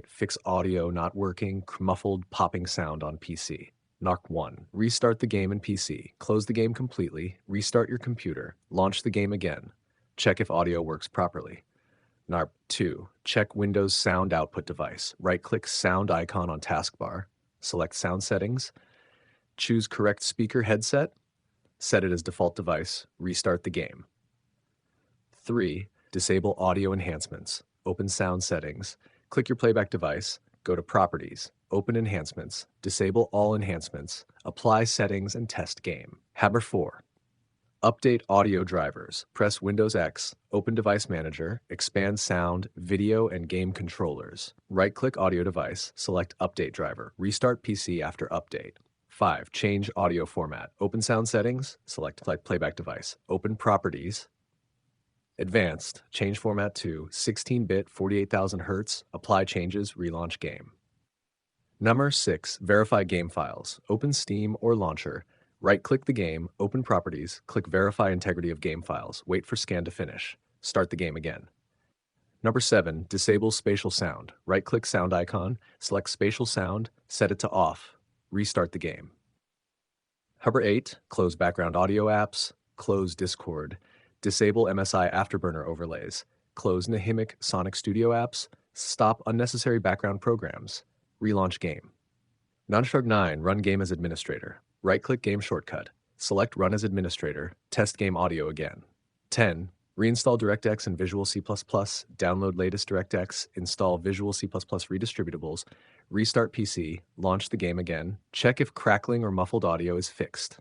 Fix audio not working, muffled popping sound on PC. Narc 1. Restart the game in PC. Close the game completely, restart your computer, launch the game again. Check if audio works properly. Narc 2. Check Windows sound output device. Right-click sound icon on taskbar. Select sound settings. Choose correct speaker headset. Set it as default device. Restart the game. 3. Disable audio enhancements. Open sound settings. Click your playback device. Go to Properties. Open Enhancements. Disable all enhancements. Apply settings and test game. Hammer 4. Update audio drivers. Press Windows X, open Device Manager, expand sound, video, and game controllers. Right-click audio device, select Update driver. Restart PC after update. 5. Change audio format. Open sound settings, select playback device. Open Properties. Advanced, change format to 16-bit 48,000 Hz. Apply changes, relaunch game. Number 6. Verify game files. Open Steam or Launcher. Right-click the game, open Properties, click Verify Integrity of Game Files, wait for scan to finish. Start the game again. Number 7. Disable spatial sound. Right-click sound icon, select spatial sound, set it to off. Restart the game. Number 8. Close background audio apps, close Discord, disable MSI Afterburner overlays, close Nahimic Sonic Studio apps, stop unnecessary background programs, relaunch game. Nunchuck 9. Run game as administrator. Right-click Game Shortcut. Select Run as Administrator. Test game audio again. 10. Reinstall DirectX and Visual C++. Download latest DirectX. Install Visual C++ redistributables. Restart PC. Launch the game again. Check if crackling or muffled audio is fixed.